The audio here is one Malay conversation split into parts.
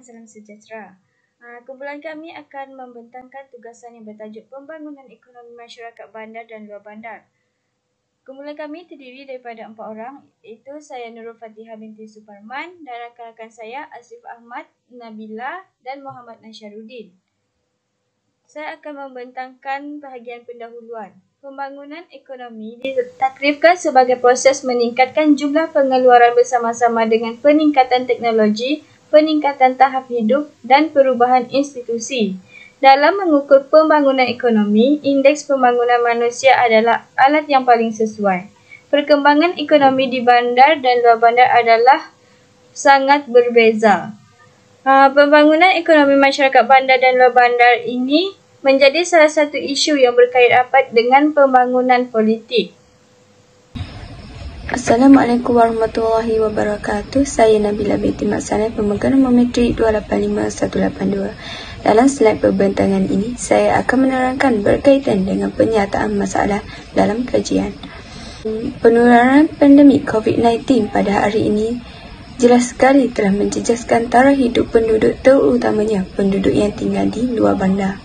salam sejahtera. Kumpulan kami akan membentangkan tugasan yang bertajuk Pembangunan Ekonomi Masyarakat Bandar dan Luar Bandar. Kumpulan kami terdiri daripada 4 orang, iaitu saya Nurul Fatihah binti Suparman dan rakan-rakan saya Asif Ahmad, Nabila dan Muhammad Nasharuddin. Saya akan membentangkan bahagian pendahuluan. Pembangunan ekonomi ditakrifkan sebagai proses meningkatkan jumlah pengeluaran bersama-sama dengan peningkatan teknologi, peningkatan tahap hidup dan perubahan institusi. Dalam mengukur pembangunan ekonomi, indeks pembangunan manusia adalah alat yang paling sesuai. Perkembangan ekonomi di bandar dan luar bandar adalah sangat berbeza. Pembangunan ekonomi masyarakat bandar dan luar bandar ini menjadi salah satu isu yang berkait rapat dengan pembangunan politik. Assalamualaikum warahmatullahi wabarakatuh. Saya Nabila binti Maksana, pemegang nombor metrik 285182. Dalam slide pembentangan ini, saya akan menerangkan berkaitan dengan penyataan masalah dalam kajian. Penularan pandemik COVID-19 pada hari ini jelas sekali telah menjejaskan taraf hidup penduduk, terutamanya penduduk yang tinggal di luar bandar.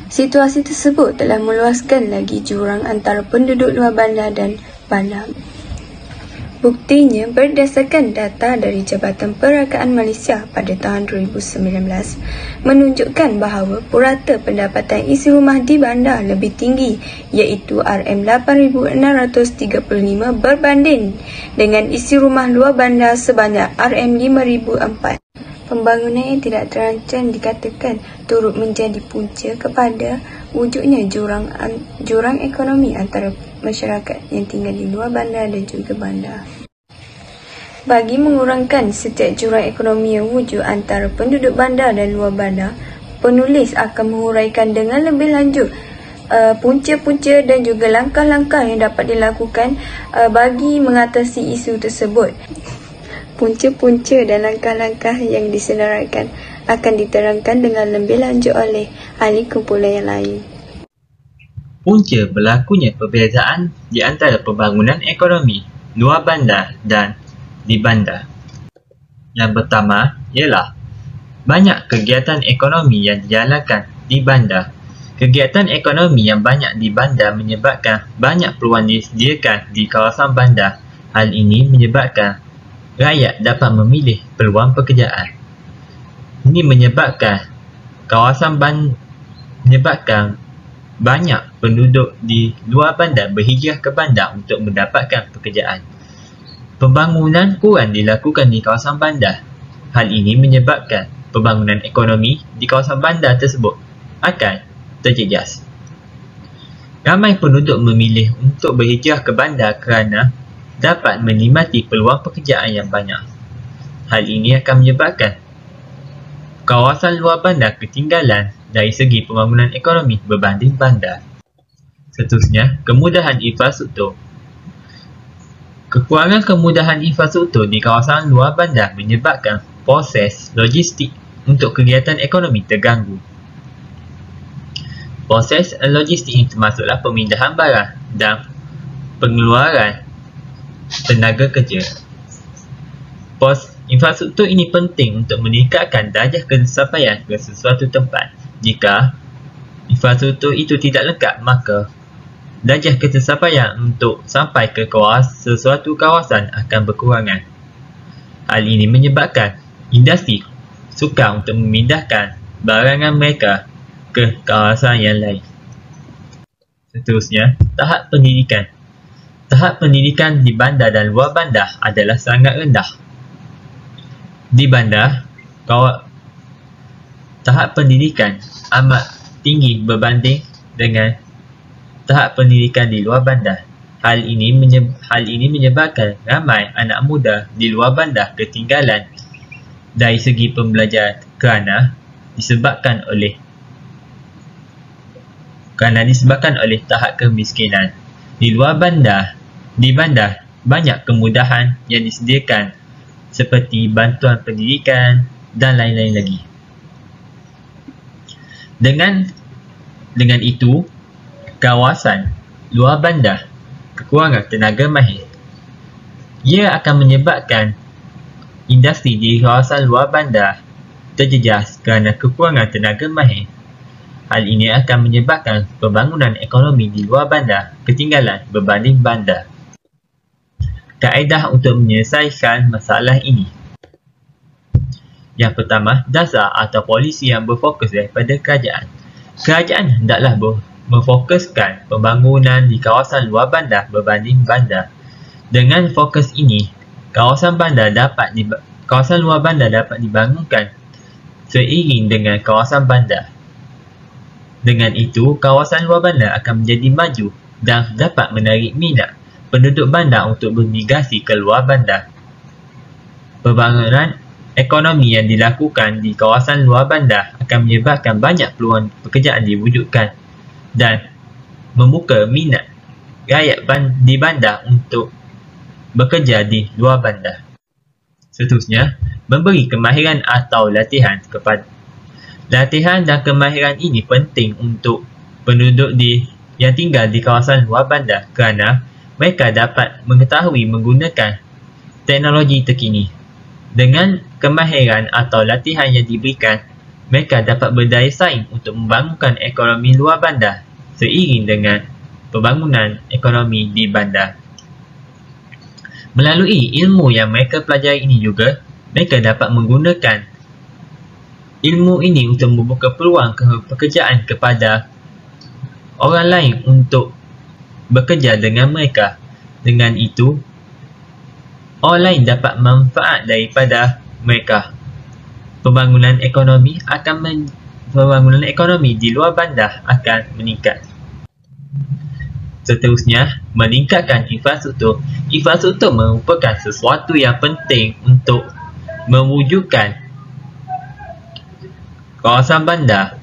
Situasi tersebut telah meluaskan lagi jurang antara penduduk luar bandar dan bandar. Buktinya, berdasarkan data dari Jabatan Perakaan Malaysia pada tahun 2019 menunjukkan bahawa purata pendapatan isi rumah di bandar lebih tinggi, iaitu RM8,635 berbanding dengan isi rumah luar bandar sebanyak RM5,004. Pembangunan yang tidak terancang dikatakan turut menjadi punca kepada wujudnya jurang ekonomi antara masyarakat yang tinggal di luar bandar dan juga bandar. Bagi mengurangkan setiap jurang ekonomi yang wujud antara penduduk bandar dan luar bandar, penulis akan menguraikan dengan lebih lanjut punca-punca dan juga langkah-langkah yang dapat dilakukan bagi mengatasi isu tersebut. Punca-punca dan langkah-langkah yang disenaraikan akan diterangkan dengan lebih lanjut oleh ahli kumpulan yang lain. Punca berlakunya perbezaan di antara pembangunan ekonomi luar bandar dan di bandar. Yang pertama ialah banyak kegiatan ekonomi yang dijalankan di bandar. Kegiatan ekonomi yang banyak di bandar menyebabkan banyak peluang disediakan di kawasan bandar. Hal ini menyebabkan rakyat dapat memilih peluang pekerjaan. Ini menyebabkan banyak penduduk di luar bandar berhijrah ke bandar untuk mendapatkan pekerjaan. Pembangunan kurang dilakukan di kawasan bandar. Hal ini menyebabkan pembangunan ekonomi di kawasan bandar tersebut akan terjejas. Ramai penduduk memilih untuk berhijrah ke bandar kerana dapat menikmati peluang pekerjaan yang banyak. Hal ini akan menyebabkan kawasan luar bandar ketinggalan dari segi pembangunan ekonomi berbanding bandar. Seterusnya, kemudahan infrastruktur. Kekurangan kemudahan infrastruktur di kawasan luar bandar menyebabkan proses logistik untuk kegiatan ekonomi terganggu. Proses logistik ini termasuklah pemindahan barang dan pengeluaran tenaga kerja. Infrastruktur ini penting untuk meningkatkan darjah kesampaian ke sesuatu tempat. Jika infrastruktur itu tidak lengkap, maka darjah kesampaian untuk sampai ke sesuatu kawasan akan berkurangan. Hal ini menyebabkan industri sukar untuk memindahkan barangan mereka ke kawasan yang lain. Seterusnya, tahap pendidikan. Tahap pendidikan di bandar dan luar bandar adalah sangat rendah. Di bandar, tahap pendidikan amat tinggi berbanding dengan tahap pendidikan di luar bandar. Hal ini menyebabkan ramai anak muda di luar bandar ketinggalan dari segi pembelajaran kerana disebabkan oleh tahap kemiskinan. Di bandar, banyak kemudahan yang disediakan seperti bantuan pendidikan dan lain-lain lagi. Dengan itu, kawasan luar bandar kekurangan tenaga mahir. Ia akan menyebabkan industri di kawasan luar bandar terjejas kerana kekurangan tenaga mahir. Hal ini akan menyebabkan pembangunan ekonomi di luar bandar ketinggalan berbanding bandar. Kaedah untuk menyelesaikan masalah ini. Yang pertama, dasar atau polisi yang berfokus daripada kerajaan. Kerajaan hendaklah memfokuskan pembangunan di kawasan luar bandar berbanding bandar. Dengan fokus ini, kawasan luar bandar dapat dibangunkan seiring dengan kawasan bandar. Dengan itu, kawasan luar bandar akan menjadi maju dan dapat menarik minat penduduk bandar untuk bermigrasi ke luar bandar. Pembangunan ekonomi yang dilakukan di kawasan luar bandar akan menyebabkan banyak peluang pekerjaan diwujudkan dan membuka minat rakyat di bandar untuk bekerja di luar bandar. Seterusnya, memberi kemahiran atau latihan kepada latihan dan kemahiran ini penting untuk penduduk yang tinggal di kawasan luar bandar kerana mereka dapat mengetahui menggunakan teknologi terkini. Dengan kemahiran atau latihan yang diberikan, mereka dapat berdaya saing untuk membangunkan ekonomi luar bandar seiring dengan pembangunan ekonomi di bandar. Melalui ilmu yang mereka pelajari ini juga, mereka dapat menggunakan ilmu ini untuk membuka peluang pekerjaan kepada orang lain untuk bekerja dengan mereka. Dengan itu, orang lain dapat manfaat daripada mereka. Pembangunan ekonomi di luar bandar akan meningkat. Seterusnya, meningkatkan infrastruktur. Infrastruktur merupakan sesuatu yang penting untuk mewujudkan kawasan bandar.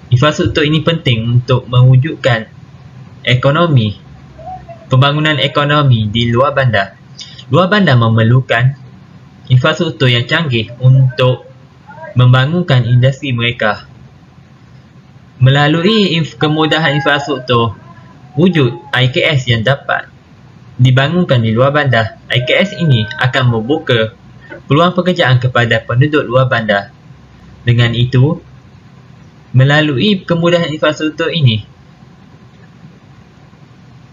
Infrastruktur ini penting untuk mewujudkan pembangunan ekonomi di luar bandar. Luar bandar memerlukan infrastruktur yang canggih untuk membangunkan industri mereka. Melalui kemudahan infrastruktur, wujud IKS yang dapat dibangunkan di luar bandar. IKS ini akan membuka peluang pekerjaan kepada penduduk luar bandar. Dengan itu, melalui kemudahan infrastruktur ini,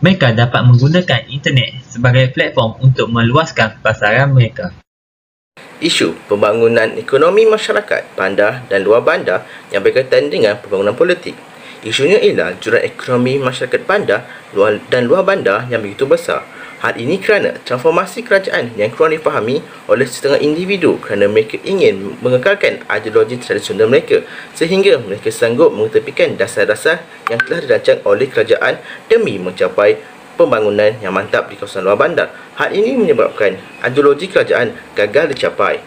mereka dapat menggunakan internet sebagai platform untuk meluaskan pasaran mereka. Isu pembangunan ekonomi masyarakat bandar dan luar bandar yang berkaitan dengan pembangunan politik. Isunya ialah jurang ekonomi masyarakat bandar dan luar bandar yang begitu besar. Hal ini kerana transformasi kerajaan yang kurang difahami oleh setengah individu kerana mereka ingin mengekalkan ideologi tradisional mereka sehingga mereka sanggup mengetepikan dasar-dasar yang telah dirancang oleh kerajaan demi mencapai pembangunan yang mantap di kawasan luar bandar. Hal ini menyebabkan ideologi kerajaan gagal dicapai.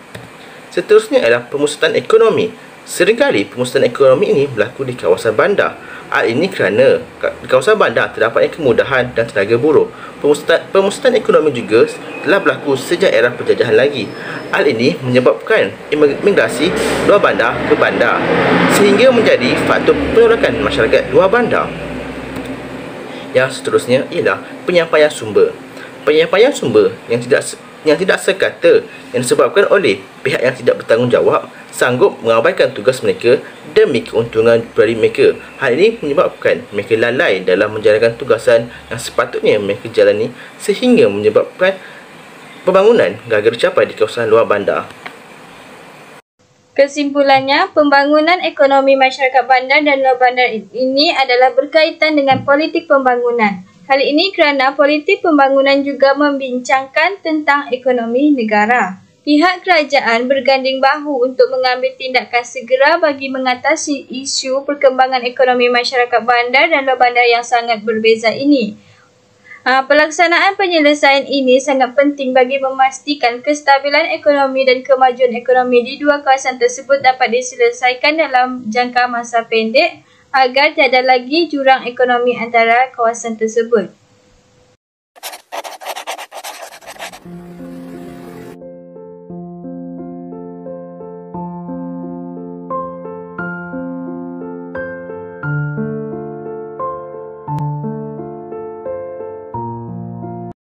Seterusnya adalah pemusatan ekonomi. Seringkali pemusatan ekonomi ini berlaku di kawasan bandar. Hal ini kerana di kawasan bandar terdapatnya kemudahan dan tenaga buruh. Pemusatan ekonomi juga telah berlaku sejak era penjajahan lagi. Hal ini menyebabkan imigrasi luar bandar ke bandar sehingga menjadi faktor penolakan masyarakat luar bandar. Yang seterusnya ialah penyampaian sumber. Penyampaian sumber yang tidak sekata yang disebabkan oleh pihak yang tidak bertanggungjawab sanggup mengabaikan tugas mereka demi keuntungan pribadi mereka. Hal ini menyebabkan mereka lalai dalam menjalankan tugasan yang sepatutnya mereka jalani sehingga menyebabkan pembangunan gagal dicapai di kawasan luar bandar. Kesimpulannya, pembangunan ekonomi masyarakat bandar dan luar bandar ini adalah berkaitan dengan politik pembangunan. Hal ini kerana politik pembangunan juga membincangkan tentang ekonomi negara. Pihak kerajaan berganding bahu untuk mengambil tindakan segera bagi mengatasi isu perkembangan ekonomi masyarakat bandar dan luar bandar yang sangat berbeza ini. Pelaksanaan penyelesaian ini sangat penting bagi memastikan kestabilan ekonomi dan kemajuan ekonomi di dua kawasan tersebut dapat diselesaikan dalam jangka masa pendek agar tiada lagi jurang ekonomi antara kawasan tersebut.